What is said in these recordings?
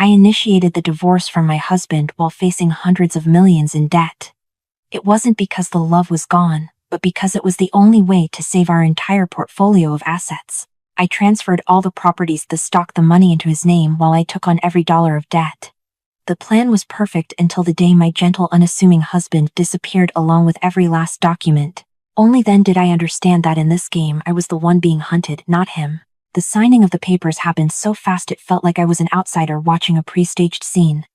I initiated the divorce from my husband while facing hundreds of millions in debt. It wasn't because the love was gone, but because it was the only way to save our entire portfolio of assets. I transferred all the properties, the stock, the money into his name while I took on every dollar of debt. The plan was perfect until the day my gentle, unassuming husband disappeared along with every last document. Only then did I understand that in this game I was the one being hunted, not him. The signing of the papers happened so fast it felt like I was an outsider watching a pre-staged scene.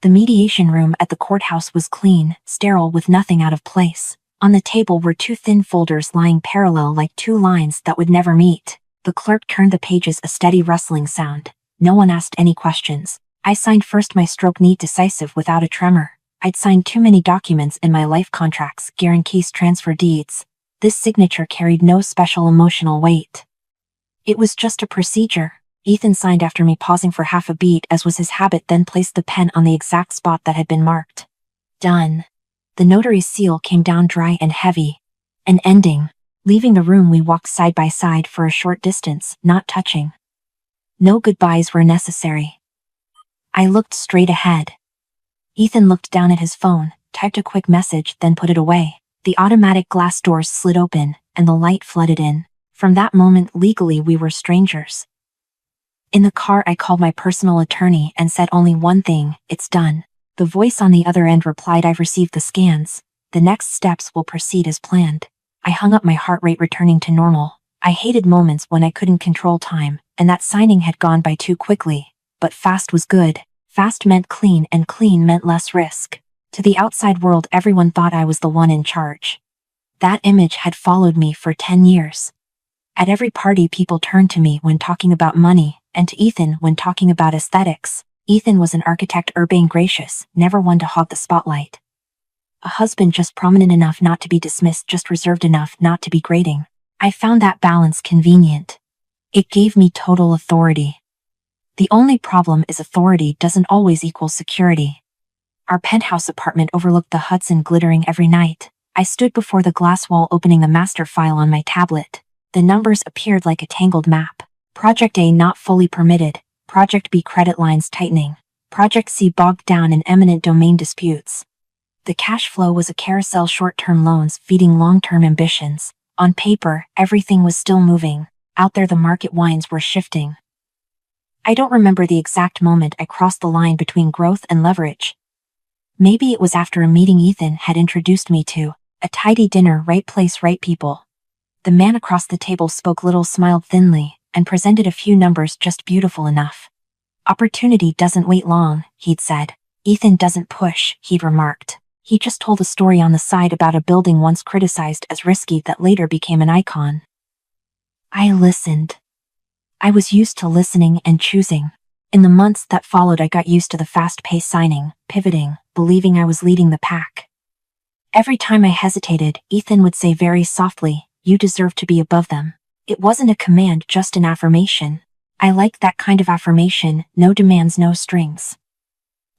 The mediation room at the courthouse was clean, sterile, with nothing out of place. On the table were two thin folders lying parallel like two lines that would never meet. The clerk turned the pages, a steady rustling sound. No one asked any questions. I signed first, my stroke neat, decisive, without a tremor. I'd signed too many documents in my life: contracts, guarantees, transfer deeds. This signature carried no special emotional weight. It was just a procedure. Ethan signed after me, pausing for half a beat as was his habit, then placed the pen on the exact spot that had been marked. Done. The notary's seal came down dry and heavy. An ending. Leaving the room, we walked side by side for a short distance, not touching. No goodbyes were necessary. I looked straight ahead. Ethan looked down at his phone, typed a quick message, then put it away. The automatic glass doors slid open, and the light flooded in. From that moment, legally, we were strangers. In the car, I called my personal attorney and said only one thing: it's done. The voice on the other end replied, I've received the scans. The next steps will proceed as planned. I hung up, my heart rate returning to normal. I hated moments when I couldn't control time, and that signing had gone by too quickly. But fast was good. Fast meant clean, and clean meant less risk. To the outside world, everyone thought I was the one in charge. That image had followed me for 10 years. At every party, people turned to me when talking about money, and to Ethan when talking about aesthetics. Ethan was an architect, urbane, gracious, never one to hog the spotlight. A husband just prominent enough not to be dismissed, just reserved enough not to be grating. I found that balance convenient. It gave me total authority. The only problem is authority doesn't always equal security. Our penthouse apartment overlooked the Hudson, glittering every night. I stood before the glass wall, opening the master file on my tablet. The numbers appeared like a tangled map. Project A not fully permitted. Project B credit lines tightening. Project C bogged down in eminent domain disputes. The cash flow was a carousel, short-term loans feeding long-term ambitions. On paper, everything was still moving. Out there, the market winds were shifting. I don't remember the exact moment I crossed the line between growth and leverage. Maybe it was after a meeting Ethan had introduced me to. A tidy dinner, right place, right people. The man across the table spoke little, smiled thinly, and presented a few numbers just beautiful enough. Opportunity doesn't wait long, he'd said. Ethan doesn't push, he'd remarked. He just told a story on the side about a building once criticized as risky that later became an icon. I listened. I was used to listening and choosing. In the months that followed, I got used to the fast-paced signing, pivoting, believing I was leading the pack. Every time I hesitated, Ethan would say very softly, "You deserve to be above them." It wasn't a command, just an affirmation. I liked that kind of affirmation: no demands, no strings.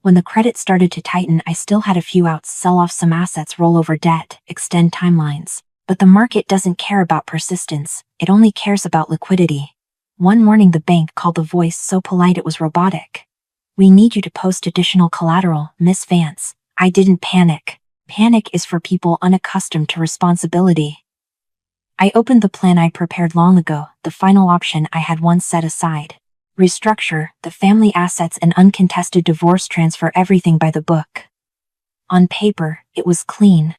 When the credit started to tighten, I still had a few outs: sell off some assets, roll over debt, extend timelines. But the market doesn't care about persistence, it only cares about liquidity. One morning the bank called, the voice so polite it was robotic. "We need you to post additional collateral, Miss Vance." I didn't panic. Panic is for people unaccustomed to responsibility. I opened the plan I prepared long ago, the final option I had once set aside. Restructure the family assets and uncontested divorce, transfer everything by the book. On paper, it was clean.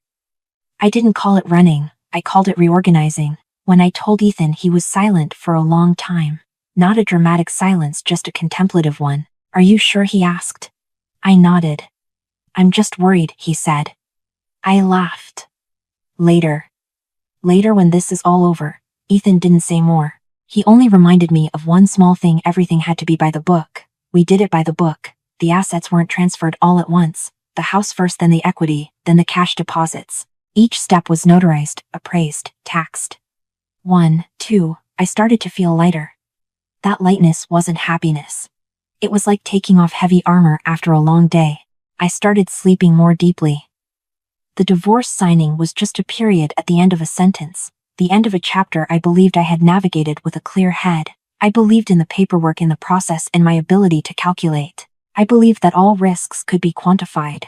I didn't call it running, I called it reorganizing. When I told Ethan, he was silent for a long time. Not a dramatic silence, just a contemplative one. "Are you sure?" he asked. I nodded. "I'm just worried," he said. I laughed. Later, when this is all over, Ethan didn't say more. He only reminded me of one small thing: everything had to be by the book. We did it by the book. The assets weren't transferred all at once. The house first, then the equity, then the cash deposits. Each step was notarized, appraised, taxed. 1, 2, I started to feel lighter. That lightness wasn't happiness. It was like taking off heavy armor after a long day. I started sleeping more deeply. The divorce signing was just a period at the end of a sentence, the end of a chapter I believed I had navigated with a clear head. I believed in the paperwork, in the process, in my ability to calculate. I believed that all risks could be quantified.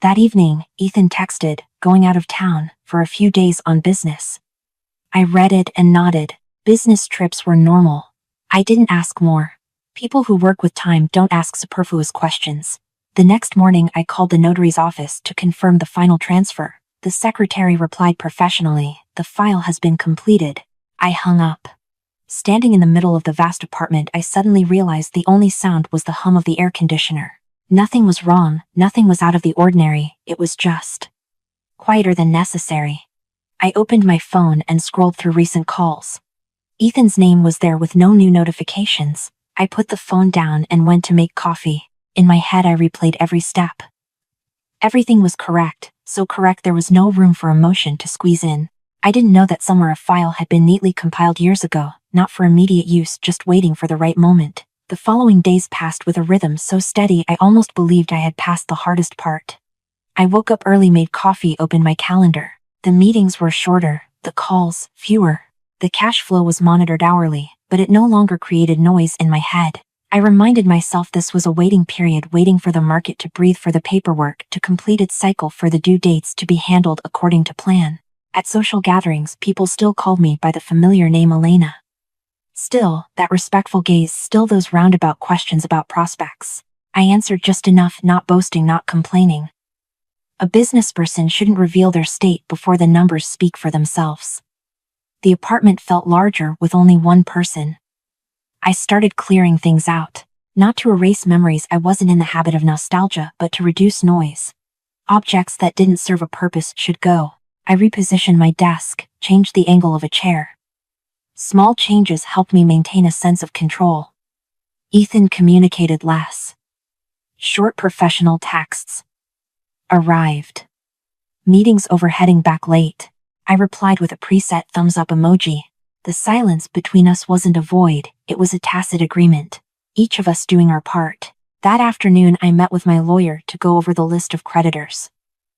That evening, Ethan texted, going out of town for a few days on business. I read it and nodded. Business trips were normal. I didn't ask more. People who work with time don't ask superfluous questions. The next morning I called the notary's office to confirm the final transfer. The secretary replied professionally, "The file has been completed." I hung up. Standing in the middle of the vast apartment, I suddenly realized the only sound was the hum of the air conditioner. Nothing was wrong, nothing was out of the ordinary, it was just quieter than necessary. I opened my phone and scrolled through recent calls. Ethan's name was there with no new notifications. I put the phone down and went to make coffee. In my head I replayed every step. Everything was correct, so correct there was no room for emotion to squeeze in. I didn't know that somewhere a file had been neatly compiled years ago, not for immediate use, just waiting for the right moment. The following days passed with a rhythm so steady I almost believed I had passed the hardest part. I woke up early, made coffee, opened my calendar. The meetings were shorter, the calls fewer. The cash flow was monitored hourly, but it no longer created noise in my head. I reminded myself this was a waiting period, waiting for the market to breathe, for the paperwork to complete its cycle, for the due dates to be handled according to plan. At social gatherings, people still called me by the familiar name Elena. Still, that respectful gaze, still those roundabout questions about prospects. I answered just enough, not boasting, not complaining. A businessperson shouldn't reveal their state before the numbers speak for themselves. The apartment felt larger with only one person. I started clearing things out. Not to erase memories, I wasn't in the habit of nostalgia, but to reduce noise. Objects that didn't serve a purpose should go. I repositioned my desk, changed the angle of a chair. Small changes helped me maintain a sense of control. Ethan communicated less. Short professional texts arrived. Meetings over, heading back late. I replied with a preset thumbs up emoji. The silence between us wasn't a void, it was a tacit agreement. Each of us doing our part. That afternoon I met with my lawyer to go over the list of creditors.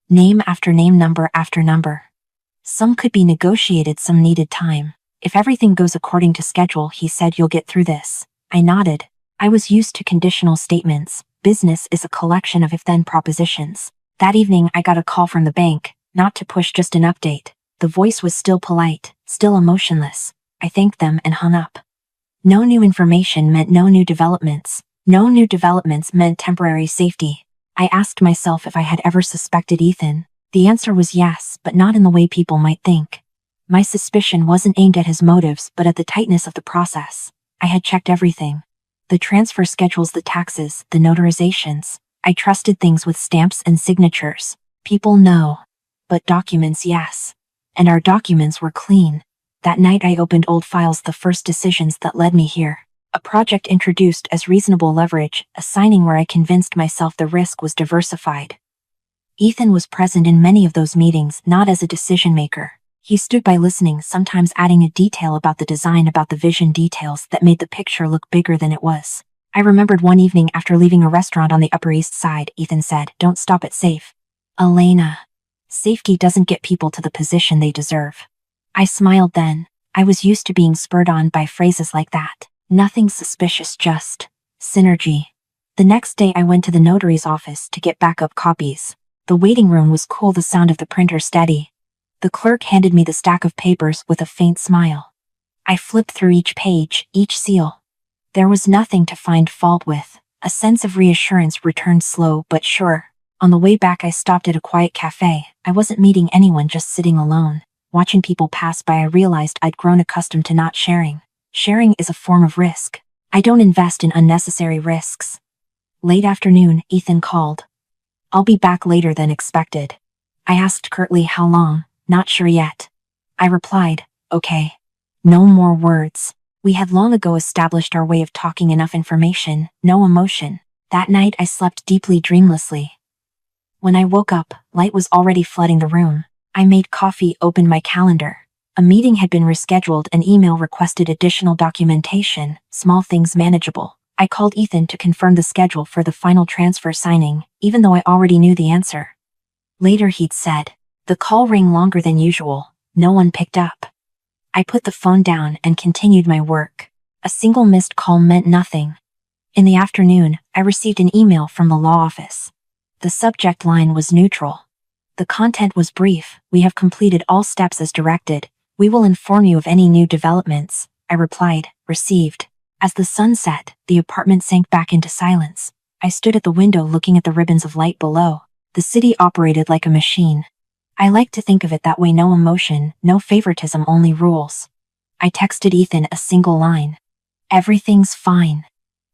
Name after name, number after number. Some could be negotiated, some needed time. If everything goes according to schedule, he said, you'll get through this. I nodded. I was used to conditional statements. Business is a collection of if-then propositions. That evening I got a call from the bank, not to push, just an update. The voice was still polite, still emotionless. I thanked them and hung up. No new information meant no new developments. No new developments meant temporary safety. I asked myself if I had ever suspected Ethan. The answer was yes, but not in the way people might think. My suspicion wasn't aimed at his motives, but at the tightness of the process. I had checked everything. The transfer schedules, the taxes, the notarizations. I trusted things with stamps and signatures. People no. But documents, yes. And our documents were clean. That night I opened old files, the first decisions that led me here. A project introduced as reasonable leverage, a signing where I convinced myself the risk was diversified. Ethan was present in many of those meetings, not as a decision maker. He stood by listening, sometimes adding a detail about the design, about the vision, details that made the picture look bigger than it was. I remembered one evening after leaving a restaurant on the Upper East Side, Ethan said, "Don't stop at safe." Elena. Safety doesn't get people to the position they deserve. I smiled then. I was used to being spurred on by phrases like that. Nothing suspicious, just synergy. The next day I went to the notary's office to get backup copies. The waiting room was cool, the sound of the printer steady. The clerk handed me the stack of papers with a faint smile. I flipped through each page, each seal. There was nothing to find fault with. A sense of reassurance returned, slow but sure. On the way back I stopped at a quiet cafe. I wasn't meeting anyone, just sitting alone. Watching people pass by, I realized I'd grown accustomed to not sharing. Sharing is a form of risk. I don't invest in unnecessary risks. Late afternoon, Ethan called. "I'll be back later than expected." I asked curtly, "How long?" "Not sure yet." I replied, "Okay." No more words. We had long ago established our way of talking, enough information, no emotion. That night I slept deeply, dreamlessly. When I woke up, light was already flooding the room. I made coffee, opened my calendar. A meeting had been rescheduled, an email requested additional documentation, small things manageable. I called Ethan to confirm the schedule for the final transfer signing, even though I already knew the answer. Later he'd said, the call rang longer than usual. No one picked up. I put the phone down and continued my work. A single missed call meant nothing. In the afternoon, I received an email from the law office. The subject line was neutral. The content was brief: "We have completed all steps as directed. We will inform you of any new developments." I replied, "Received." As the sun set, the apartment sank back into silence. I stood at the window looking at the ribbons of light below. The city operated like a machine. I like to think of it that way: no emotion, no favoritism, only rules. I texted Ethan a single line. "Everything's fine."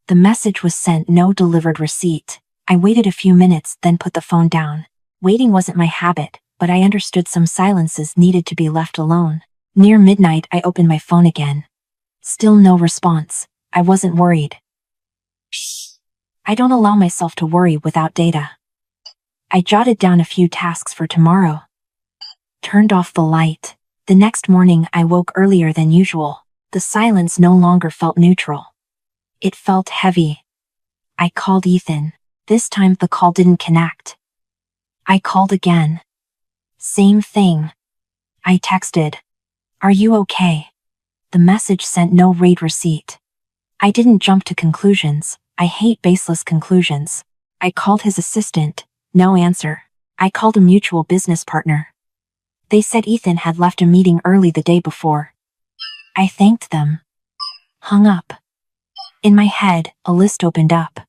The message was sent, no delivered receipt. I waited a few minutes, then put the phone down. Waiting wasn't my habit, but I understood some silences needed to be left alone. Near midnight, I opened my phone again. Still no response. I wasn't worried. I don't allow myself to worry without data. I jotted down a few tasks for tomorrow. Turned off the light. The next morning, I woke earlier than usual. The silence no longer felt neutral. It felt heavy. I called Ethan. This time the call didn't connect. I called again. Same thing. I texted, "Are you okay?" The message sent no read receipt. I didn't jump to conclusions. I hate baseless conclusions. I called his assistant. No answer. I called a mutual business partner. They said Ethan had left a meeting early the day before. I thanked them. Hung up. In my head, a list opened up.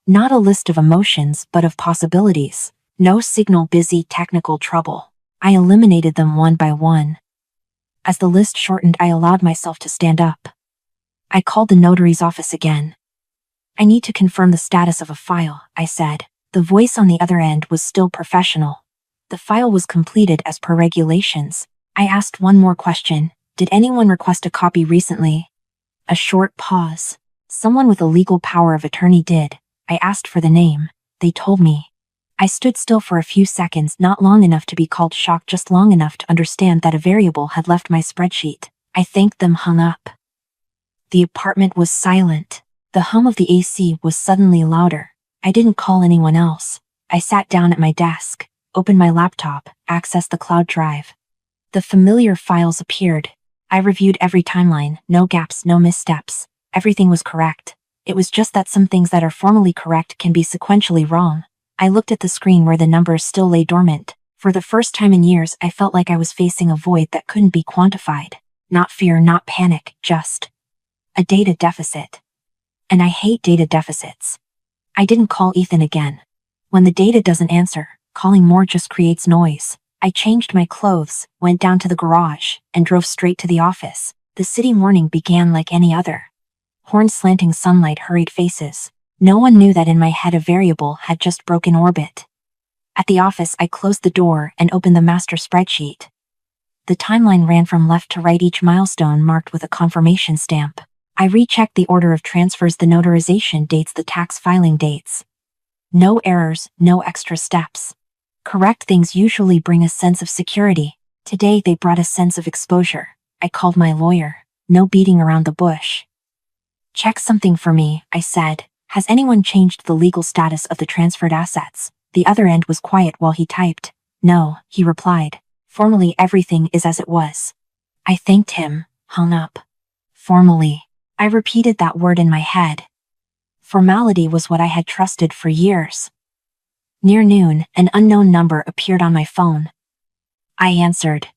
Not a list of emotions, but of possibilities. No signal, busy, technical trouble. I eliminated them one by one. As the list shortened, I allowed myself to stand up. I called the notary's office again. "I need to confirm the status of a file," I said. The voice on the other end was still professional. The file was completed as per regulations. I asked one more question. "Did anyone request a copy recently?" A short pause. "Someone with a legal power of attorney did." I asked for the name. They told me. I stood still for a few seconds, not long enough to be called shocked, just long enough to understand that a variable had left my spreadsheet. I thanked them, hung up. The apartment was silent. The hum of the AC was suddenly louder. I didn't call anyone else. I sat down at my desk, opened my laptop, accessed the cloud drive. The familiar files appeared. I reviewed every timeline, no gaps, no missteps. Everything was correct. It was just that some things that are formally correct can be sequentially wrong. I looked at the screen where the numbers still lay dormant. For the first time in years, I felt like I was facing a void that couldn't be quantified. Not fear, not panic, just a data deficit. And I hate data deficits. I didn't call Ethan again. When the data doesn't answer, calling more just creates noise. I changed my clothes, went down to the garage, and drove straight to the office. The city morning began like any other. Horns, slanting sunlight, hurried faces. No one knew that in my head a variable had just broken orbit. At the office, I closed the door and opened the master spreadsheet. The timeline ran from left to right, each milestone marked with a confirmation stamp. I rechecked the order of transfers, the notarization dates, the tax filing dates. No errors, no extra steps. Correct things usually bring a sense of security. Today they brought a sense of exposure. I called my lawyer. No beating around the bush. "Check something for me," I said. "Has anyone changed the legal status of the transferred assets?" The other end was quiet while he typed. "No," he replied. "Formally everything is as it was." I thanked him, hung up. Formally. I repeated that word in my head. Formality was what I had trusted for years. Near noon, an unknown number appeared on my phone. I answered.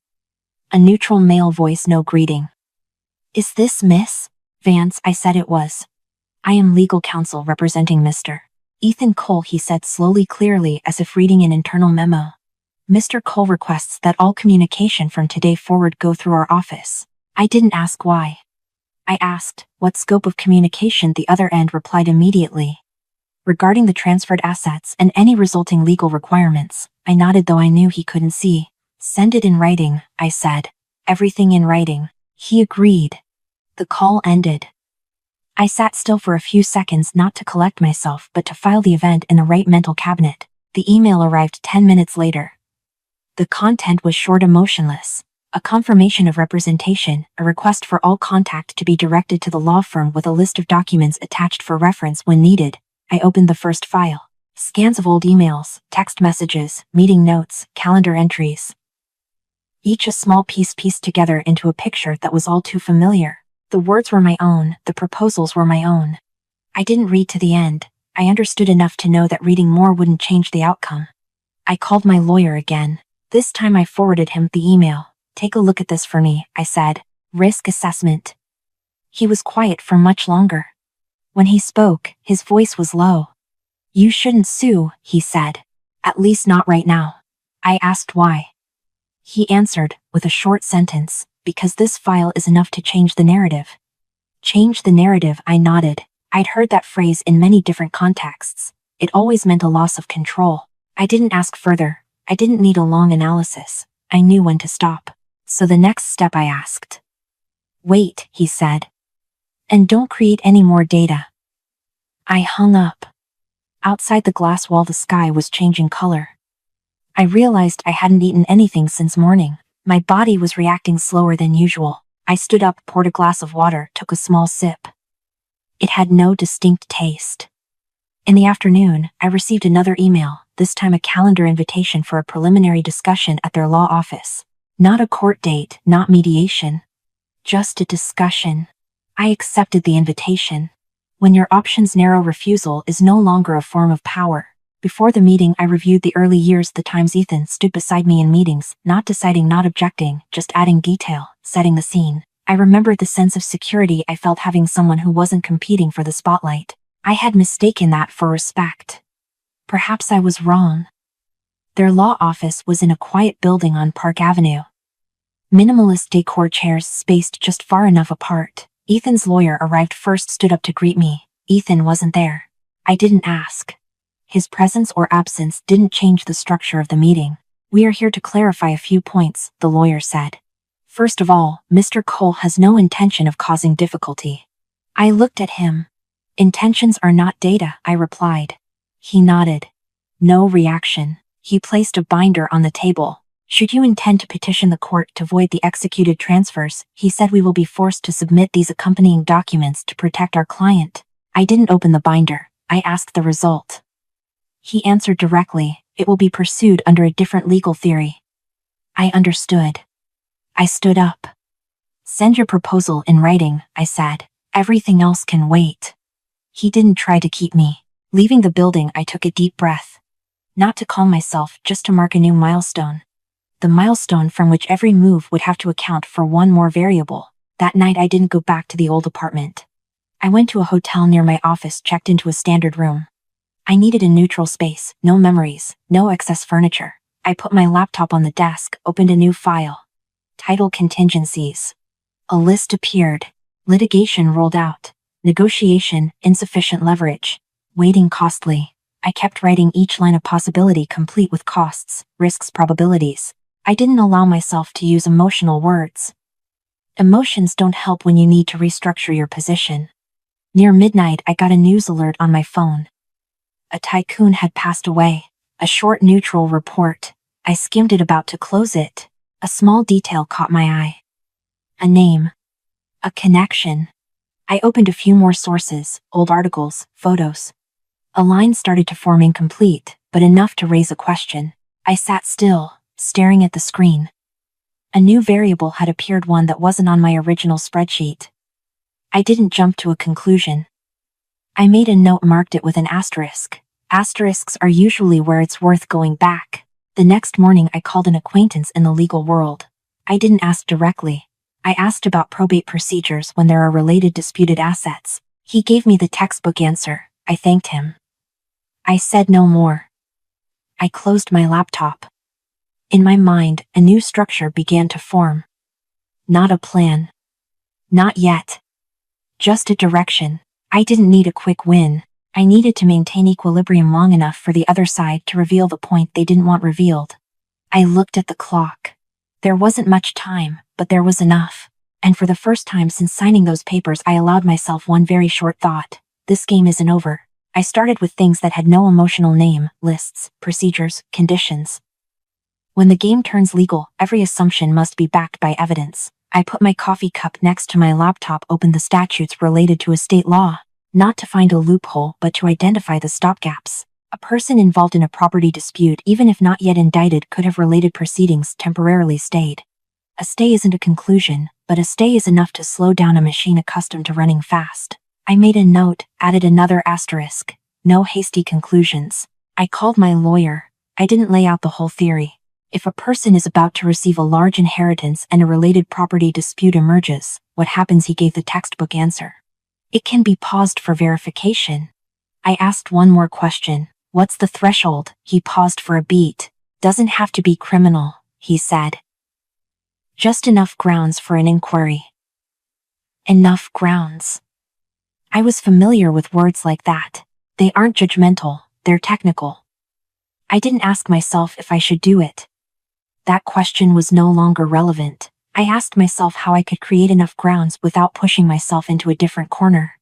A neutral male voice, no greeting. "Is this Miss Vance?" I said it was. "I am legal counsel representing Mr. Ethan Cole," he said slowly, clearly, as if reading an internal memo. "Mr. Cole requests that all communication from today forward go through our office." I didn't ask why. I asked, "What scope of communication?" The other end replied immediately. "Regarding the transferred assets and any resulting legal requirements." I nodded, though I knew he couldn't see. "Send it in writing," I said. "Everything in writing." He agreed. The call ended. I sat still for a few seconds, not to collect myself but to file the event in the right mental cabinet. The email arrived 10 minutes later. The content was short, emotionless. A confirmation of representation, a request for all contact to be directed to the law firm with a list of documents attached for reference when needed. I opened the first file. Scans of old emails, text messages, meeting notes, calendar entries. Each a small piece pieced together into a picture that was all too familiar. The words were my own, the proposals were my own. I didn't read to the end. I understood enough to know that reading more wouldn't change the outcome. I called my lawyer again. This time I forwarded him the email. Take a look at this for me, I said. Risk assessment. He was quiet for much longer. When he spoke, his voice was low. You shouldn't sue, he said. At least not right now. I asked why. He answered, with a short sentence, because this file is enough to change the narrative. Change the narrative, I nodded. I'd heard that phrase in many different contexts. It always meant a loss of control. I didn't ask further. I didn't need a long analysis. I knew when to stop. So the next step I asked. Wait, he said. And don't create any more data. I hung up. Outside the glass wall, the sky was changing color. I realized I hadn't eaten anything since morning. My body was reacting slower than usual. I stood up, poured a glass of water, took a small sip. It had no distinct taste. In the afternoon, I received another email, this time a calendar invitation for a preliminary discussion at their law office. Not a court date, not mediation. Just a discussion. I accepted the invitation. When your options narrow, refusal is no longer a form of power. Before the meeting, I reviewed the early years, the times Ethan stood beside me in meetings, not deciding, not objecting, just adding detail, setting the scene. I remembered the sense of security I felt having someone who wasn't competing for the spotlight. I had mistaken that for respect. Perhaps I was wrong. Their law office was in a quiet building on Park Avenue. Minimalist decor, chairs spaced just far enough apart. Ethan's lawyer arrived first, stood up to greet me. Ethan wasn't there. I didn't ask. His presence or absence didn't change the structure of the meeting. We are here to clarify a few points, the lawyer said. First of all, Mr. Cole has no intention of causing difficulty. I looked at him. Intentions are not data, I replied. He nodded. No reaction. He placed a binder on the table. Should you intend to petition the court to void the executed transfers, he said, we will be forced to submit these accompanying documents to protect our client. I didn't open the binder. I asked the result. He answered directly, it will be pursued under a different legal theory. I understood. I stood up. Send your proposal in writing, I said. Everything else can wait. He didn't try to keep me. Leaving the building, I took a deep breath. Not to calm myself, just to mark a new milestone. The milestone from which every move would have to account for one more variable. That night I didn't go back to the old apartment. I went to a hotel near my office, checked into a standard room. I needed a neutral space, no memories, no excess furniture. I put my laptop on the desk, opened a new file. Title: Contingencies. A list appeared. Litigation rolled out. Negotiation, insufficient leverage. Waiting, costly. I kept writing each line a possibility, complete with costs, risks, probabilities. I didn't allow myself to use emotional words. Emotions don't help when you need to restructure your position. Near midnight, I got a news alert on my phone. A tycoon had passed away. A short neutral report. I skimmed it, about to close it. A small detail caught my eye. A name. A connection. I opened a few more sources, old articles, photos. A line started to form, incomplete, but enough to raise a question. I sat still, staring at the screen. A new variable had appeared, one that wasn't on my original spreadsheet. I didn't jump to a conclusion. I made a note, marked it with an asterisk. Asterisks are usually where it's worth going back. The next morning I called an acquaintance in the legal world. I didn't ask directly. I asked about probate procedures when there are related disputed assets. He gave me the textbook answer. I thanked him. I said no more. I closed my laptop. In my mind, a new structure began to form. Not a plan. Not yet. Just a direction. I didn't need a quick win. I needed to maintain equilibrium long enough for the other side to reveal the point they didn't want revealed. I looked at the clock. There wasn't much time, but there was enough. And for the first time since signing those papers, I allowed myself one very short thought. This game isn't over. I started with things that had no emotional name: lists, procedures, conditions. When the game turns legal, every assumption must be backed by evidence. I put my coffee cup next to my laptop, opened the statutes related to estate law. Not to find a loophole, but to identify the stopgaps. A person involved in a property dispute, even if not yet indicted, could have related proceedings temporarily stayed. A stay isn't a conclusion, but a stay is enough to slow down a machine accustomed to running fast. I made a note, added another asterisk. No hasty conclusions. I called my lawyer. I didn't lay out the whole theory. If a person is about to receive a large inheritance and a related property dispute emerges, what happens? He gave the textbook answer. It can be paused for verification. I asked one more question. What's the threshold? He paused for a beat. Doesn't have to be criminal, he said. Just enough grounds for an inquiry. Enough grounds. I was familiar with words like that. They aren't judgmental, they're technical. I didn't ask myself if I should do it. That question was no longer relevant. I asked myself how I could create enough grounds without pushing myself into a different corner.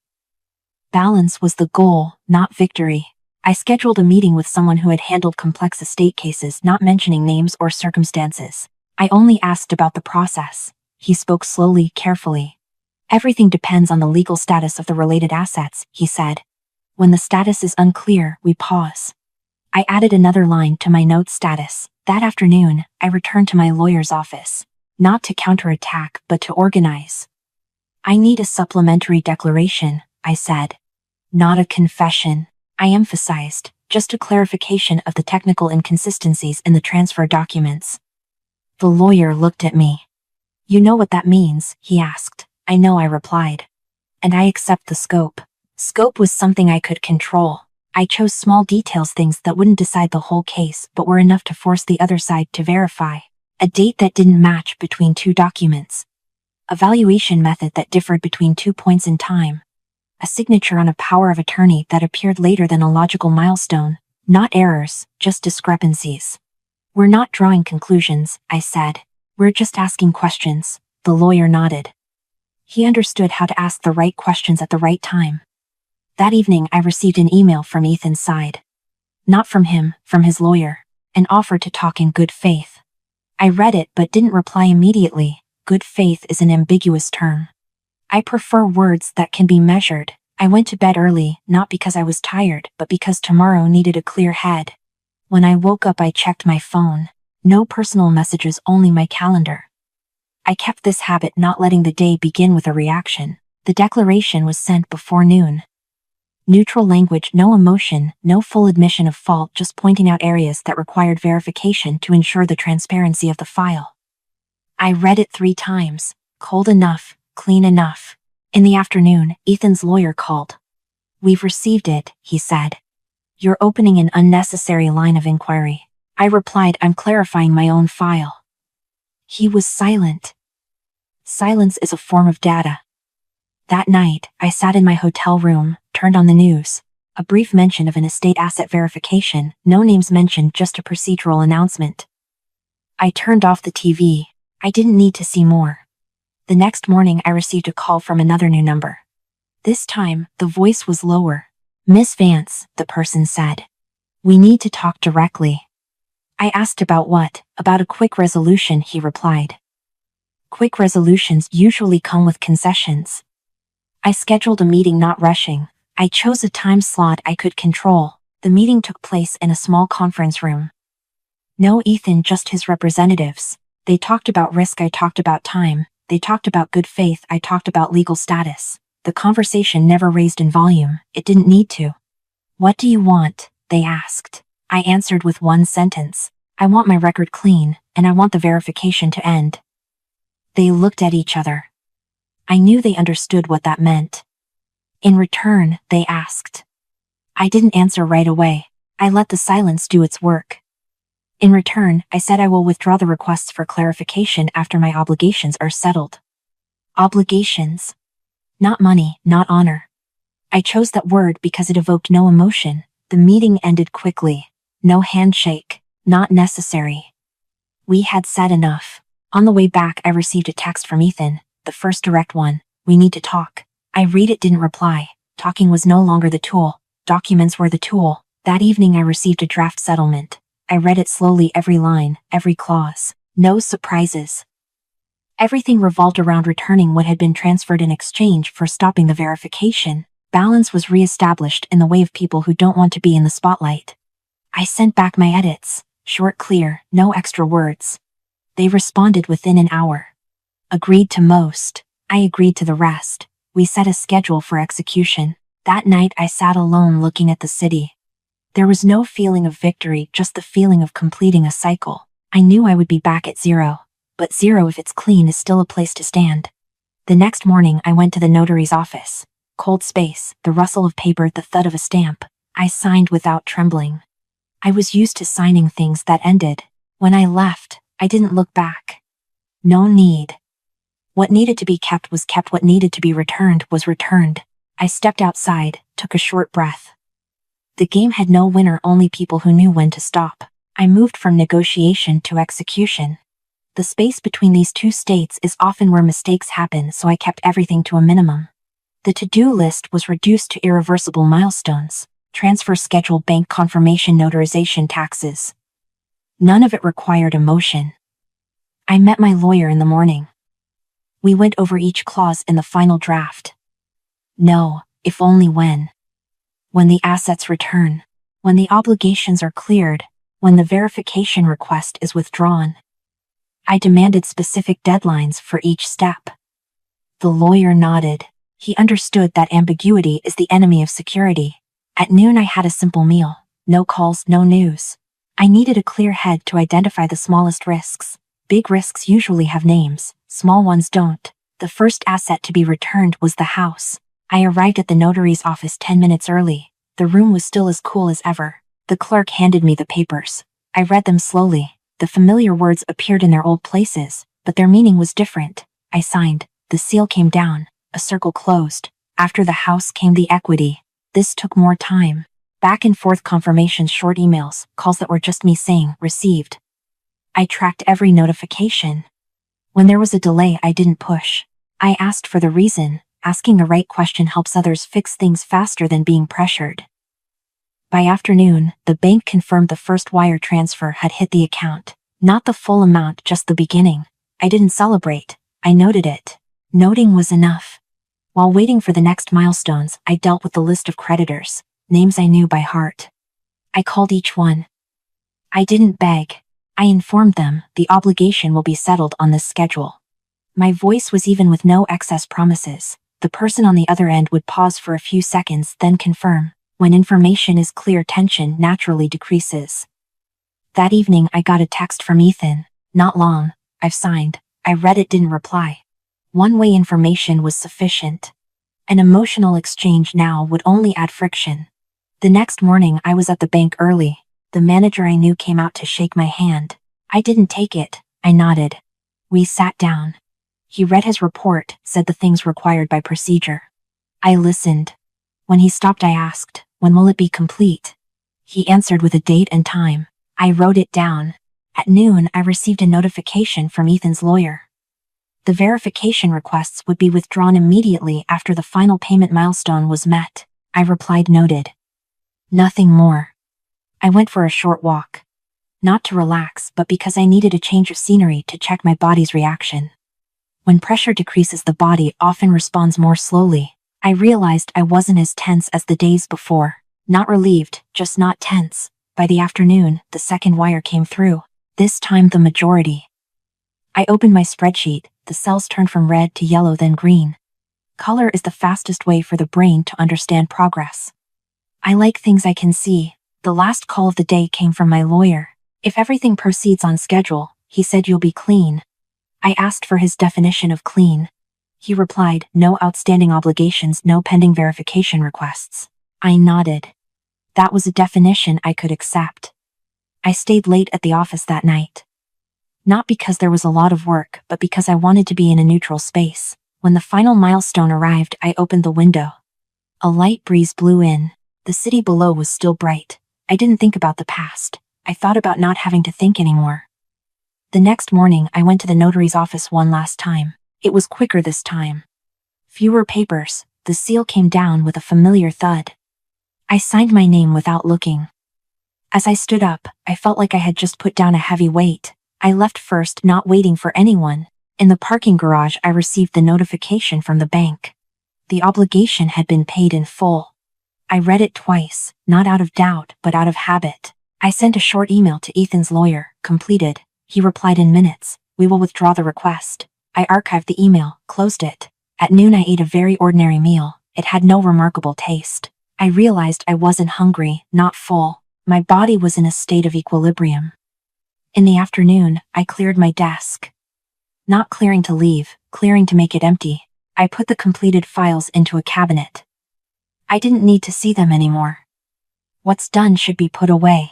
Balance was the goal, not victory. I scheduled a meeting with someone who had handled complex estate cases, not mentioning names or circumstances. I only asked about the process. He spoke slowly, carefully. Everything depends on the legal status of the related assets, he said. When the status is unclear, we pause. I added another line to my note status. That afternoon, I returned to my lawyer's office. Not to counterattack, but to organize. I need a supplementary declaration, I said. Not a confession, I emphasized, just a clarification of the technical inconsistencies in the transfer documents. The lawyer looked at me. You know what that means, he asked. I know, I replied. And I accept the scope. Scope was something I could control. I chose small details, things that wouldn't decide the whole case but were enough to force the other side to verify. A date that didn't match between two documents. A valuation method that differed between 2 points in time. A signature on a power of attorney that appeared later than a logical milestone. Not errors, just discrepancies. We're not drawing conclusions, I said. We're just asking questions. The lawyer nodded. He understood how to ask the right questions at the right time. That evening I received an email from Ethan's side. Not from him, from his lawyer. An offer to talk in good faith. I read it but didn't reply immediately. Good faith is an ambiguous term. I prefer words that can be measured. I went to bed early, not because I was tired, but because tomorrow needed a clear head. When I woke up I checked my phone. No personal messages, only my calendar. I kept this habit, not letting the day begin with a reaction. The declaration was sent before noon. Neutral language, no emotion, no full admission of fault, just pointing out areas that required verification to ensure the transparency of the file. I read it 3 times. Cold enough, clean enough. In the afternoon, Ethan's lawyer called. We've received it, he said. You're opening an unnecessary line of inquiry. I replied, I'm clarifying my own file. He was silent. Silence is a form of data. That night, I sat in my hotel room, turned on the news. A brief mention of an estate asset verification, no names mentioned, just a procedural announcement. I turned off the TV. I didn't need to see more. The next morning I received a call from another new number. This time, the voice was lower. Miss Vance, the person said. We need to talk directly. I asked about what. About a quick resolution, he replied. Quick resolutions usually come with concessions. I scheduled a meeting, not rushing. I chose a time slot I could control. The meeting took place in a small conference room. No Ethan, just his representatives. They talked about risk, I talked about time. They talked about good faith, I talked about legal status. The conversation never raised in volume, it didn't need to. What do you want? They asked. I answered with one sentence. I want my record clean, and I want the verification to end. They looked at each other. I knew they understood what that meant. In return, they asked. I didn't answer right away. I let the silence do its work. In return, I said I will withdraw the requests for clarification after my obligations are settled. Obligations. Not money, not honor. I chose that word because it evoked no emotion. The meeting ended quickly. No handshake. Not necessary. We had said enough. On the way back, I received a text from Ethan. The first direct one. We need to talk. I read it, didn't reply. Talking was no longer the tool. Documents were the tool. That evening I received a draft settlement. I read it slowly, every line, every clause. No surprises. Everything revolved around returning what had been transferred in exchange for stopping the verification. Balance was re-established in the way of people who don't want to be in the spotlight. I sent back my edits. Short, clear, no extra words. They responded within an hour. Agreed to most. I agreed to the rest. We set a schedule for execution. That night I sat alone looking at the city. There was no feeling of victory, just the feeling of completing a cycle. I knew I would be back at zero, but zero, if it's clean, is still a place to stand. The next morning I went to the notary's office. Cold space, the rustle of paper, the thud of a stamp. I signed without trembling. I was used to signing things that ended. When I left, I didn't look back. No need. What needed to be kept was kept. What needed to be returned was returned. I stepped outside, took a short breath. The game had no winner, only people who knew when to stop. I moved from negotiation to execution. The space between these two states is often where mistakes happen, so I kept everything to a minimum. The to-do list was reduced to irreversible milestones: transfer schedule, bank confirmation, notarization, taxes. None of it required emotion. I met my lawyer in the morning. We went over each clause in the final draft. No, if only when the assets return, when the obligations are cleared, when the verification request is withdrawn. I demanded specific deadlines for each step. The lawyer nodded. He understood that ambiguity is the enemy of security. At noon I had a simple meal. No calls, no news. I needed a clear head to identify the smallest risks. Big risks usually have names, small ones don't. The first asset to be returned was the house. I arrived at the notary's office 10 minutes early. The room was still as cool as ever. The clerk handed me the papers. I read them slowly. The familiar words appeared in their old places, but their meaning was different. I signed. The seal came down. A circle closed. After the house came the equity. This took more time. Back and forth confirmations, short emails, calls that were just me saying, received. I tracked every notification. When there was a delay, I didn't push. I asked for the reason. Asking the right question helps others fix things faster than being pressured. By afternoon, the bank confirmed the first wire transfer had hit the account. Not the full amount, just the beginning. I didn't celebrate. I noted it. Noting was enough. While waiting for the next milestones, I dealt with the list of creditors, names I knew by heart. I called each one. I didn't beg. I informed them the obligation will be settled on this schedule. My voice was even with no excess promises. The person on the other end would pause for a few seconds, then confirm. When information is clear, tension naturally decreases. That evening I got a text from Ethan. Not long. I've signed. I read it, didn't reply. One-way information was sufficient. An emotional exchange now would only add friction. The next morning I was at the bank early. The manager I knew came out to shake my hand. I didn't take it. I nodded. We sat down. He read his report, said the things required by procedure. I listened. When he stopped, I asked, when will it be complete? He answered with a date and time. I wrote it down. At noon, I received a notification from Ethan's lawyer. The verification requests would be withdrawn immediately after the final payment milestone was met. I replied, noted. Nothing more. I went for a short walk. Not to relax, but because I needed a change of scenery to check my body's reaction. When pressure decreases, the body often responds more slowly. I realized I wasn't as tense as the days before. Not relieved, just not tense. By the afternoon, the second wire came through. This time the majority. I opened my spreadsheet. The cells turned from red to yellow, then green. Color is the fastest way for the brain to understand progress. I like things I can see. The last call of the day came from my lawyer. If everything proceeds on schedule, he said, you'll be clean. I asked for his definition of clean. He replied, no outstanding obligations, no pending verification requests. I nodded. That was a definition I could accept. I stayed late at the office that night. Not because there was a lot of work, but because I wanted to be in a neutral space. When the final milestone arrived, I opened the window. A light breeze blew in. The city below was still bright. I didn't think about the past. I thought about not having to think anymore. The next morning, I went to the notary's office one last time. It was quicker this time. Fewer papers. The seal came down with a familiar thud. I signed my name without looking. As I stood up, I felt like I had just put down a heavy weight. I left first, not waiting for anyone. In the parking garage, I received the notification from the bank. The obligation had been paid in full. I read it twice, not out of doubt, but out of habit. I sent a short email to Ethan's lawyer, completed. He replied in minutes, we will withdraw the request. I archived the email, closed it. At noon I ate a very ordinary meal. It had no remarkable taste. I realized I wasn't hungry, not full. My body was in a state of equilibrium. In the afternoon, I cleared my desk. Not clearing to leave, clearing to make it empty. I put the completed files into a cabinet. I didn't need to see them anymore. What's done should be put away.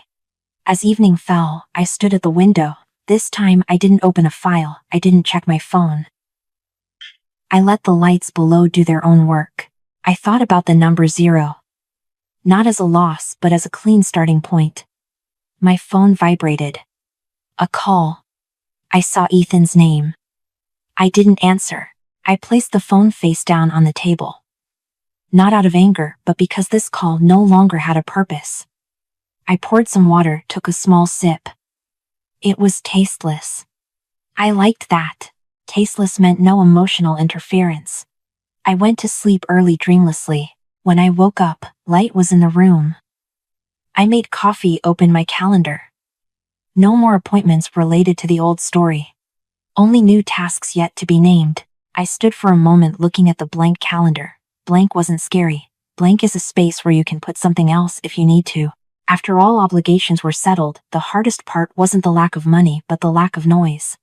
As evening fell, I stood at the window. This time I didn't open a file, I didn't check my phone. I let the lights below do their own work. I thought about the number 0. Not as a loss, but as a clean starting point. My phone vibrated. A call. I saw Ethan's name. I didn't answer. I placed the phone face down on the table. Not out of anger, but because this call no longer had a purpose. I poured some water, took a small sip. It was tasteless. I liked that. Tasteless meant no emotional interference. I went to sleep early dreamlessly. When I woke up, light was in the room. I made coffee, opened my calendar. No more appointments related to the old story. Only new tasks yet to be named. I stood for a moment looking at the blank calendar. Blank wasn't scary. Blank is a space where you can put something else if you need to. After all obligations were settled, the hardest part wasn't the lack of money but the lack of noise.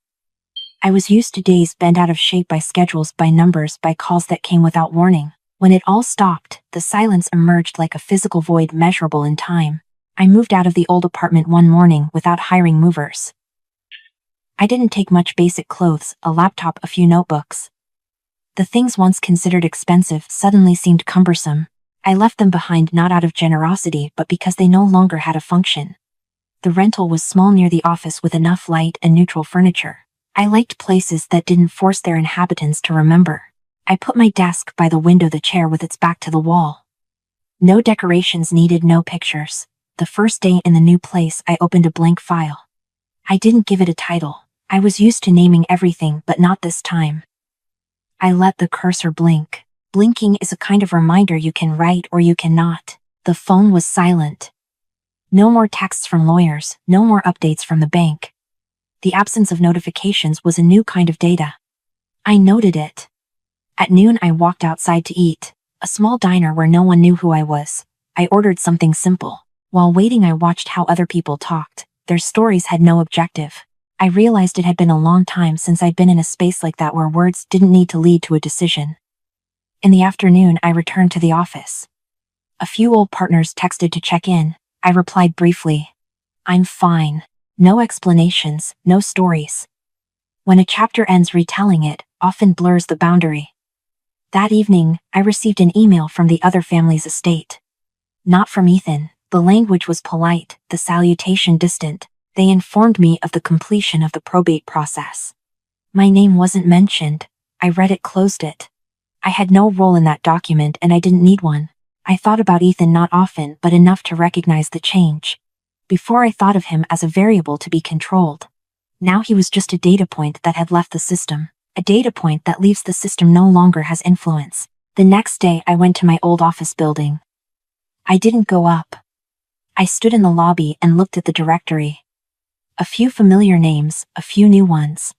I was used to days bent out of shape by schedules, by numbers, by calls that came without warning. When it all stopped, the silence emerged like a physical void measurable in time. I moved out of the old apartment one morning without hiring movers. I didn't take much: basic clothes, a laptop, a few notebooks. The things once considered expensive suddenly seemed cumbersome. I left them behind not out of generosity but because they no longer had a function. The rental was small near the office with enough light and neutral furniture. I liked places that didn't force their inhabitants to remember. I put my desk by the window, the chair with its back to the wall. No decorations needed, no pictures. The first day in the new place, I opened a blank file. I didn't give it a title. I was used to naming everything, but not this time. I let the cursor blink. Blinking is a kind of reminder you can write or you cannot. The phone was silent. No more texts from lawyers, no more updates from the bank. The absence of notifications was a new kind of data. I noted it. At noon I walked outside to eat. A small diner where no one knew who I was. I ordered something simple. While waiting I watched how other people talked. Their stories had no objective. I realized it had been a long time since I'd been in a space like that where words didn't need to lead to a decision. In the afternoon I returned to the office. A few old partners texted to check in. I replied briefly. I'm fine. No explanations, no stories. When a chapter ends, retelling it often blurs the boundary. That evening, I received an email from the other family's estate. Not from Ethan. The language was polite, the salutation distant. They informed me of the completion of the probate process. My name wasn't mentioned. I read it, closed it. I had no role in that document and I didn't need one. I thought about Ethan not often but enough to recognize the change. Before I thought of him as a variable to be controlled. Now he was just a data point that had left the system. A data point that leaves the system no longer has influence. The next day I went to my old office building. I didn't go up. I stood in the lobby and looked at the directory. A few familiar names, a few new ones.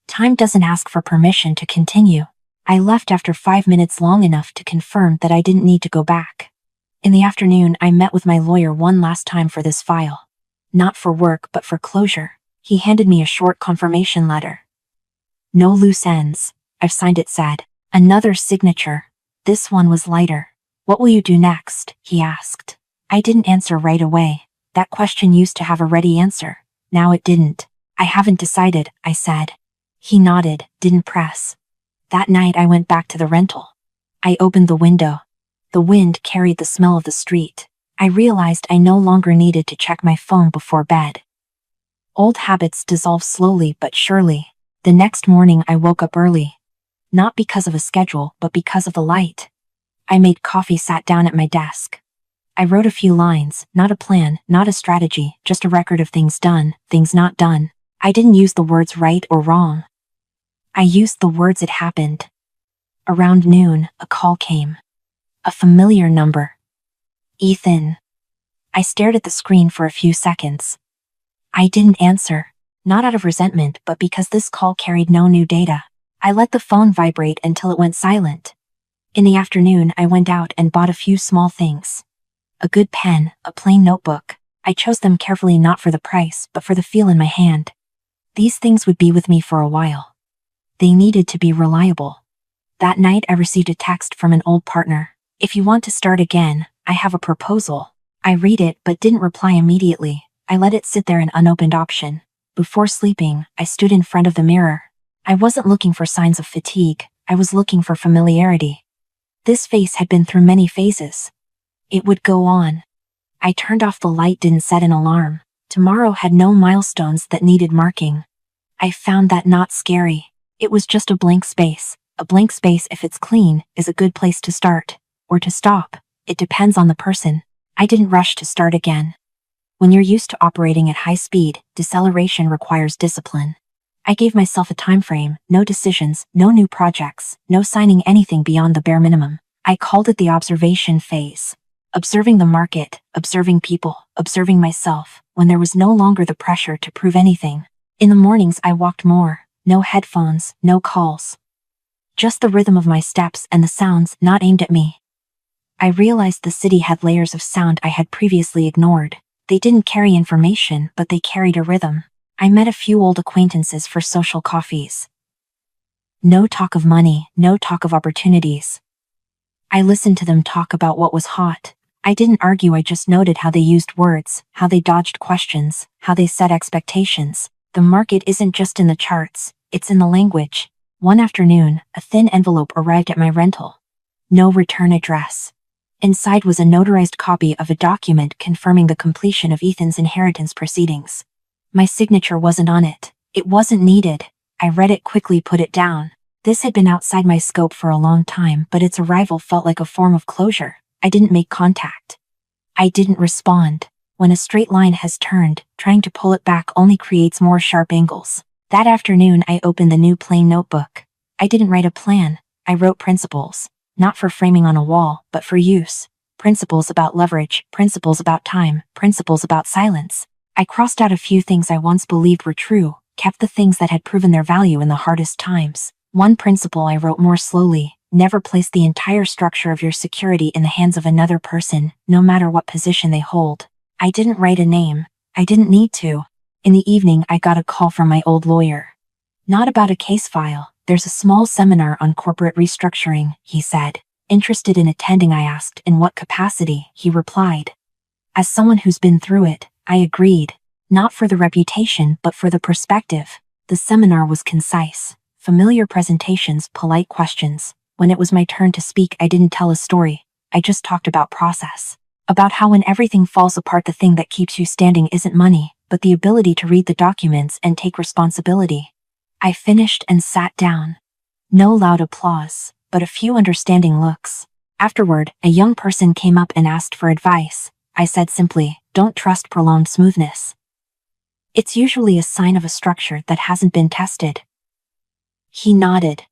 Time doesn't ask for permission to continue. I left after 5 minutes, long enough to confirm that I didn't need to go back. In the afternoon I met with my lawyer one last time for this file. Not for work but for closure. He handed me a short confirmation letter. No loose ends. I've signed, it said. Another signature. This one was lighter. What will you do next? He asked. I didn't answer right away. That question used to have a ready answer. Now it didn't. I haven't decided, I said. He nodded, didn't press. That night I went back to the rental. I opened the window. The wind carried the smell of the street. I realized I no longer needed to check my phone before bed. Old habits dissolve slowly but surely. The next morning I woke up early. Not because of a schedule, but because of the light. I made coffee, sat down at my desk. I wrote a few lines, not a plan, not a strategy, just a record of things done, things not done. I didn't use the words right or wrong. I used the words it happened. Around noon, a call came. A familiar number. Ethan. I stared at the screen for a few seconds. I didn't answer, not out of resentment but because this call carried no new data. I let the phone vibrate until it went silent. In the afternoon, I went out and bought a few small things. A good pen, a plain notebook. I chose them carefully not for the price, but for the feel in my hand. These things would be with me for a while. They needed to be reliable. That night I received a text from an old partner. "If you want to start again, I have a proposal." I read it but didn't reply immediately. I let it sit there, an unopened option. Before sleeping, I stood in front of the mirror. I wasn't looking for signs of fatigue, I was looking for familiarity. This face had been through many phases. It would go on. I turned off the light, didn't set an alarm. Tomorrow had no milestones that needed marking. I found that not scary. It was just a blank space. A blank space, if it's clean, is a good place to start. Or to stop. It depends on the person. I didn't rush to start again. When you're used to operating at high speed, deceleration requires discipline. I gave myself a time frame, no decisions, no new projects, no signing anything beyond the bare minimum. I called it the observation phase. Observing the market, observing people, observing myself, when there was no longer the pressure to prove anything. In the mornings I walked more, no headphones, no calls. Just the rhythm of my steps and the sounds not aimed at me. I realized the city had layers of sound I had previously ignored. They didn't carry information, but they carried a rhythm. I met a few old acquaintances for social coffees. No talk of money, no talk of opportunities. I listened to them talk about what was hot. I didn't argue, I just noted how they used words, how they dodged questions, how they set expectations. The market isn't just in the charts, it's in the language. One afternoon, a thin envelope arrived at my rental. No return address. Inside was a notarized copy of a document confirming the completion of Ethan's inheritance proceedings. My signature wasn't on it. It wasn't needed. I read it quickly, put it down. This had been outside my scope for a long time, but its arrival felt like a form of closure. I didn't make contact. I didn't respond. When a straight line has turned, trying to pull it back only creates more sharp angles. That afternoon I opened the new plain notebook. I didn't write a plan. I wrote principles. Not for framing on a wall, but for use. Principles about leverage, principles about time, principles about silence. I crossed out a few things I once believed were true, kept the things that had proven their value in the hardest times. One principle I wrote more slowly: never place the entire structure of your security in the hands of another person, no matter what position they hold. I didn't write a name. I didn't need to. In the evening I got a call from my old lawyer. Not about a case file. "There's a small seminar on corporate restructuring," he said. Interested in attending, I asked. In what capacity? He replied. As someone who's been through it, I agreed. Not for the reputation, but for the perspective. The seminar was concise. Familiar presentations, polite questions. When it was my turn to speak, I didn't tell a story. I just talked about process. About how when everything falls apart, the thing that keeps you standing isn't money, but the ability to read the documents and take responsibility. I finished and sat down. No loud applause, but a few understanding looks. Afterward, a young person came up and asked for advice. I said simply, "Don't trust prolonged smoothness. It's usually a sign of a structure that hasn't been tested." He nodded.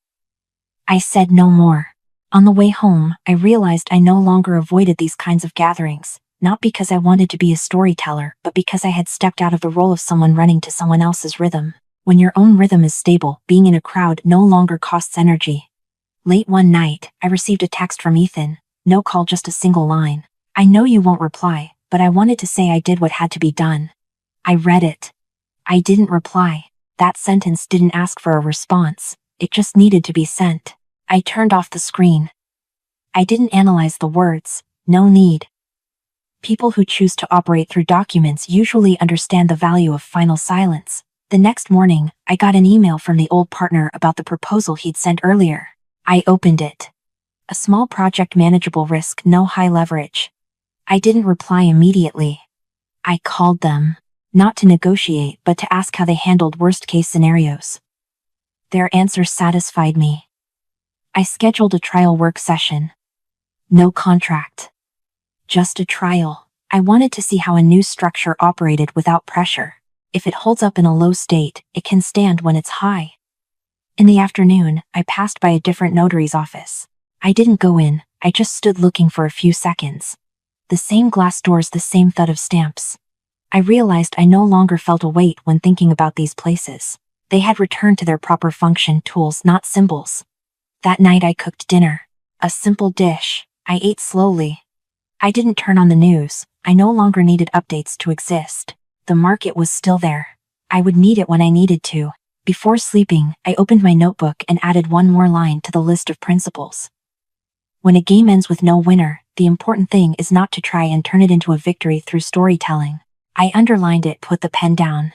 I said no more. On the way home, I realized I no longer avoided these kinds of gatherings, not because I wanted to be a storyteller, but because I had stepped out of the role of someone running to someone else's rhythm. When your own rhythm is stable, being in a crowd no longer costs energy. Late one night, I received a text from Ethan. No call, just a single line. "I know you won't reply, but I wanted to say I did what had to be done." I read it. I didn't reply. That sentence didn't ask for a response. It just needed to be sent. I turned off the screen. I didn't analyze the words. No need. People who choose to operate through documents usually understand the value of final silence. The next morning, I got an email from the old partner about the proposal he'd sent earlier. I opened it. A small project, manageable risk, no high leverage. I didn't reply immediately. I called them. Not to negotiate, but to ask how they handled worst-case scenarios. Their answer satisfied me. I scheduled a trial work session. No contract. Just a trial. I wanted to see how a new structure operated without pressure. If it holds up in a low state, it can stand when it's high. In the afternoon, I passed by a different notary's office. I didn't go in, I just stood looking for a few seconds. The same glass doors, the same thud of stamps. I realized I no longer felt a weight when thinking about these places. They had returned to their proper function, tools, not symbols. That night I cooked dinner. A simple dish. I ate slowly. I didn't turn on the news. I no longer needed updates to exist. The market was still there. I would need it when I needed to. Before sleeping, I opened my notebook and added one more line to the list of principles. When a game ends with no winner, the important thing is not to try and turn it into a victory through storytelling. I underlined it, put the pen down.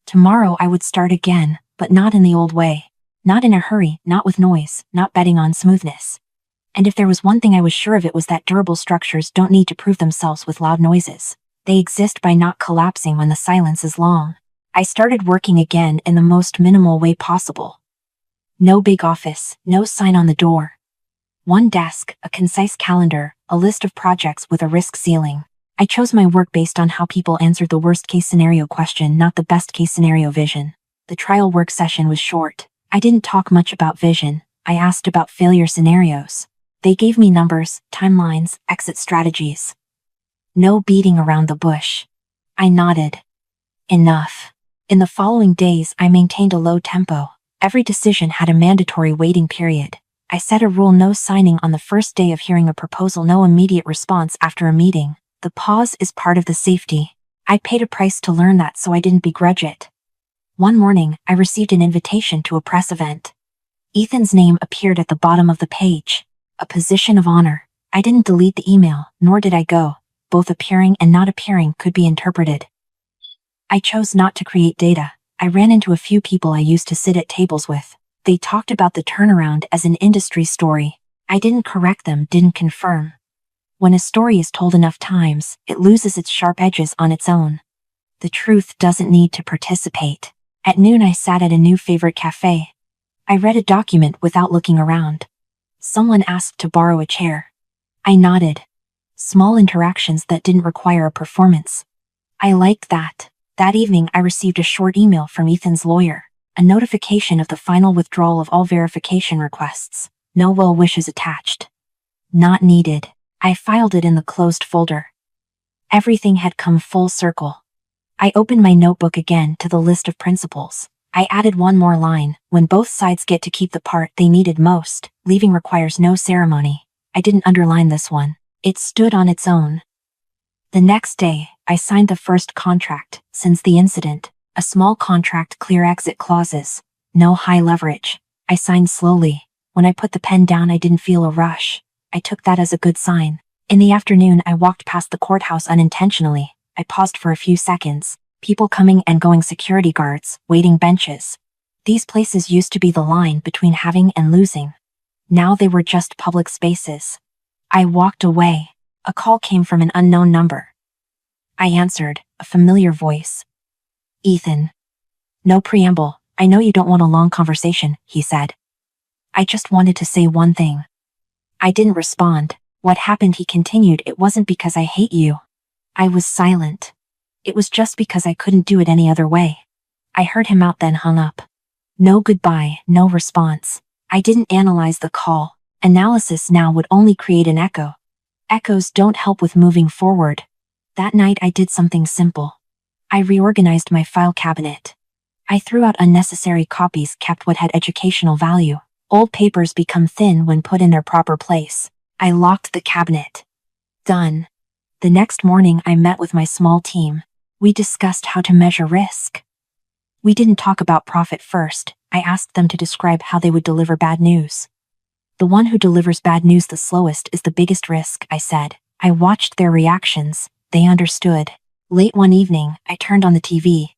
Tomorrow I would start again, but not in the old way. Not in a hurry, not with noise, not betting on smoothness. And if there was one thing I was sure of, it was that durable structures don't need to prove themselves with loud noises. They exist by not collapsing when the silence is long. I started working again in the most minimal way possible. No big office, no sign on the door. One desk, a concise calendar, a list of projects with a risk ceiling. I chose my work based on how people answered the worst-case scenario question, not the best-case scenario vision. The trial work session was short. I didn't talk much about vision. I asked about failure scenarios. They gave me numbers, timelines, exit strategies. No beating around the bush. I nodded. Enough. In the following days, I maintained a low tempo. Every decision had a mandatory waiting period. I set a rule: no signing on the first day of hearing a proposal, no immediate response after a meeting. The pause is part of the safety. I paid a price to learn that, so I didn't begrudge it. One morning, I received an invitation to a press event. Ethan's name appeared at the bottom of the page. A position of honor. I didn't delete the email, nor did I go. Both appearing and not appearing could be interpreted. I chose not to create data. I ran into a few people I used to sit at tables with. They talked about the turnaround as an industry story. I didn't correct them, didn't confirm. When a story is told enough times, it loses its sharp edges on its own. The truth doesn't need to participate. At noon I sat at a new favorite cafe. I read a document without looking around. Someone asked to borrow a chair. I nodded. Small interactions that didn't require a performance. I liked that. That evening I received a short email from Ethan's lawyer. A notification of the final withdrawal of all verification requests. No well wishes attached. Not needed. I filed it in the closed folder. Everything had come full circle. I opened my notebook again to the list of principles. I added one more line: when both sides get to keep the part they needed most, leaving requires no ceremony. I didn't underline this one. It stood on its own. The next day, I signed the first contract since the incident. A small contract, clear exit clauses. No high leverage. I signed slowly. When I put the pen down, I didn't feel a rush. I took that as a good sign. In the afternoon, I walked past the courthouse unintentionally. I paused for a few seconds. People coming and going, security guards, waiting benches. These places used to be the line between having and losing. Now they were just public spaces. I walked away. A call came from an unknown number. I answered, a familiar voice. Ethan. No preamble. I know you don't want a long conversation, he said. I just wanted to say one thing. I didn't respond. What happened, he continued, it wasn't because I hate you. I was silent. It was just because I couldn't do it any other way. I heard him out, then hung up. No goodbye, no response. I didn't analyze the call. Analysis now would only create an echo. Echoes don't help with moving forward. That night I did something simple. I reorganized my file cabinet. I threw out unnecessary copies, kept what had educational value. Old papers become thin when put in their proper place. I locked the cabinet. Done. The next morning I met with my small team. We discussed how to measure risk. We didn't talk about profit first. I asked them to describe how they would deliver bad news. The one who delivers bad news the slowest is the biggest risk, I said. I watched their reactions. They understood. Late one evening, I turned on the TV.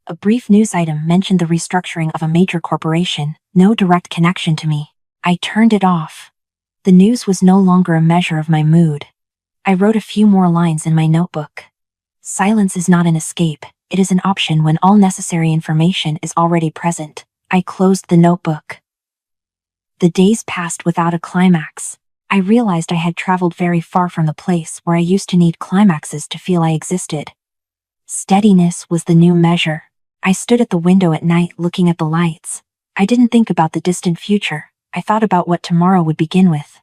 A brief news item mentioned the restructuring of a major corporation, no direct connection to me. I turned it off. The news was no longer a measure of my mood. I wrote a few more lines in my notebook. Silence is not an escape, it is an option when all necessary information is already present. I closed the notebook. The days passed without a climax. I realized I had traveled very far from the place where I used to need climaxes to feel I existed. Steadiness was the new measure. I stood at the window at night looking at the lights. I didn't think about the distant future. I thought about what tomorrow would begin with.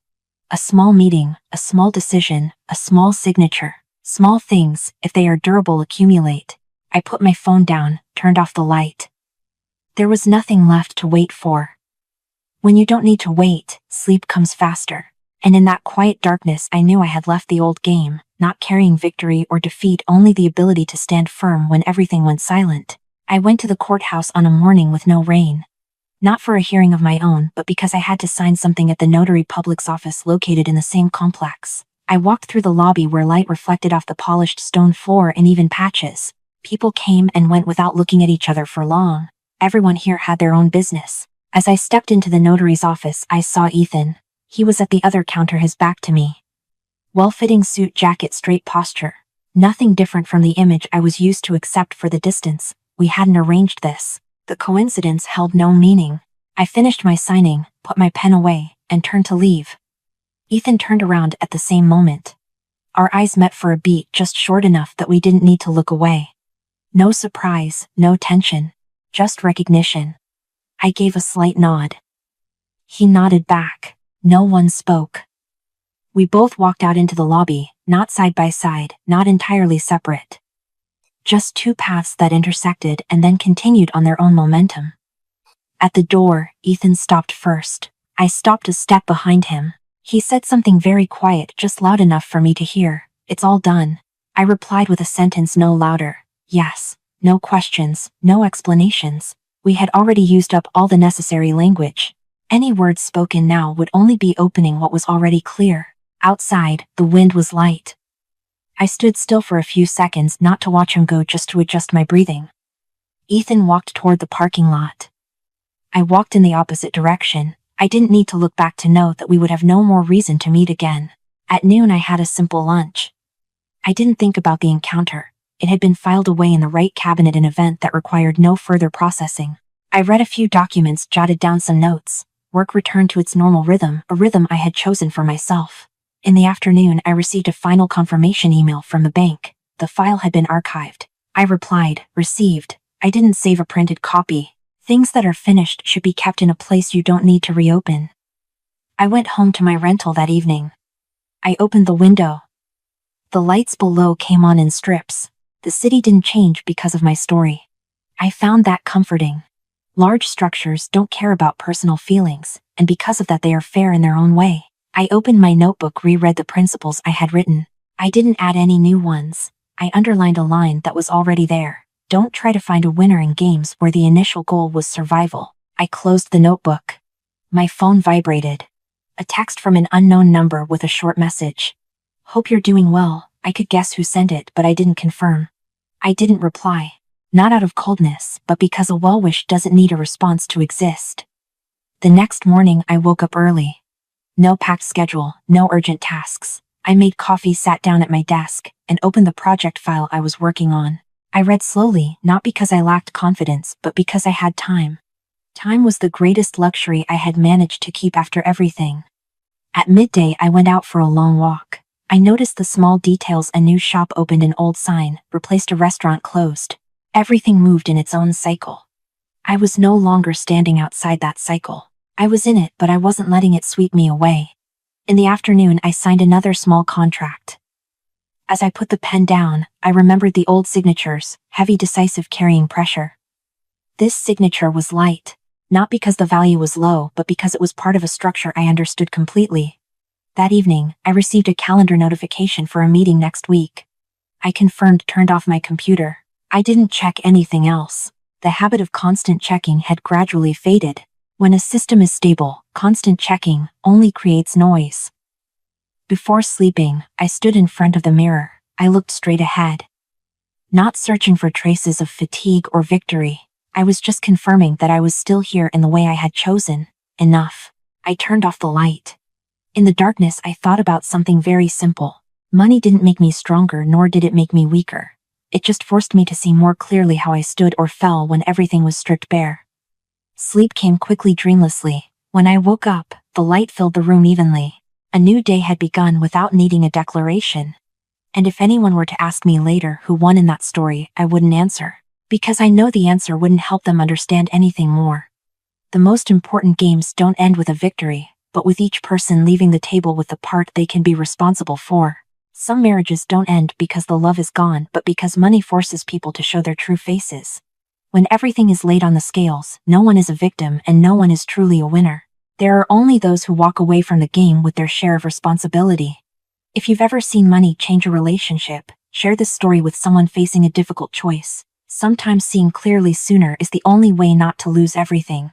A small meeting, a small decision, a small signature. Small things, if they are durable, accumulate. I put my phone down, turned off the light. There was nothing left to wait for. When you don't need to wait, sleep comes faster. And in that quiet darkness I knew I had left the old game, not carrying victory or defeat, only the ability to stand firm when everything went silent. I went to the courthouse on a morning with no rain. Not for a hearing of my own, but because I had to sign something at the notary public's office located in the same complex. I walked through the lobby where light reflected off the polished stone floor in even patches. People came and went without looking at each other for long. Everyone here had their own business. As I stepped into the notary's office, I saw Ethan. He was at the other counter, his back to me. Well-fitting suit jacket, straight posture. Nothing different from the image I was used to except for the distance. We hadn't arranged this. The coincidence held no meaning. I finished my signing, put my pen away, and turned to leave. Ethan turned around at the same moment. Our eyes met for a beat, just short enough that we didn't need to look away. No surprise, no tension, just recognition. I gave a slight nod. He nodded back. No one spoke. We both walked out into the lobby, not side by side, not entirely separate. Just two paths that intersected and then continued on their own momentum. At the door, Ethan stopped first. I stopped a step behind him. He said something very quiet, just loud enough for me to hear. "It's all done." I replied with a sentence no louder. Yes. No questions, no explanations. We had already used up all the necessary language. Any words spoken now would only be opening what was already clear. Outside, the wind was light. I stood still for a few seconds, not to watch him go, just to adjust my breathing. Ethan walked toward the parking lot. I walked in the opposite direction. I didn't need to look back to know that we would have no more reason to meet again. At noon I had a simple lunch. I didn't think about the encounter. It had been filed away in the right cabinet, an event that required no further processing. I read a few documents, jotted down some notes. Work returned to its normal rhythm, a rhythm I had chosen for myself. In the afternoon, I received a final confirmation email from the bank. The file had been archived. I replied, "Received." I didn't save a printed copy. Things that are finished should be kept in a place you don't need to reopen. I went home to my rental that evening. I opened the window. The lights below came on in strips. The city didn't change because of my story. I found that comforting. Large structures don't care about personal feelings, and because of that they are fair in their own way. I opened my notebook, reread the principles I had written. I didn't add any new ones. I underlined a line that was already there. Don't try to find a winner in games where the initial goal was survival. I closed the notebook. My phone vibrated. A text from an unknown number with a short message. "Hope you're doing well." I could guess who sent it, but I didn't confirm. I didn't reply. Not out of coldness, but because a well-wish doesn't need a response to exist. The next morning I woke up early. No packed schedule, no urgent tasks. I made coffee, sat down at my desk, and opened the project file I was working on. I read slowly, not because I lacked confidence, but because I had time. Time was the greatest luxury I had managed to keep after everything. At midday I went out for a long walk. I noticed the small details: a new shop opened, an old sign, replaced, a restaurant closed. Everything moved in its own cycle. I was no longer standing outside that cycle. I was in it, but I wasn't letting it sweep me away. In the afternoon I signed another small contract. As I put the pen down, I remembered the old signatures, heavy, decisive, carrying pressure. This signature was light, not because the value was low, but because it was part of a structure I understood completely. That evening, I received a calendar notification for a meeting next week. I confirmed, turned off my computer. I didn't check anything else. The habit of constant checking had gradually faded. When a system is stable, constant checking only creates noise. Before sleeping, I stood in front of the mirror. I looked straight ahead. Not searching for traces of fatigue or victory. I was just confirming that I was still here in the way I had chosen. Enough. I turned off the light. In the darkness, I thought about something very simple. Money didn't make me stronger, nor did it make me weaker. It just forced me to see more clearly how I stood or fell when everything was stripped bare. Sleep came quickly, dreamlessly. When I woke up, the light filled the room evenly. A new day had begun without needing a declaration. And if anyone were to ask me later who won in that story, I wouldn't answer. Because I know the answer wouldn't help them understand anything more. The most important games don't end with a victory, but with each person leaving the table with the part they can be responsible for. Some marriages don't end because the love is gone, but because money forces people to show their true faces. When everything is laid on the scales, no one is a victim and no one is truly a winner. There are only those who walk away from the game with their share of responsibility. If you've ever seen money change a relationship, share this story with someone facing a difficult choice. Sometimes seeing clearly sooner is the only way not to lose everything.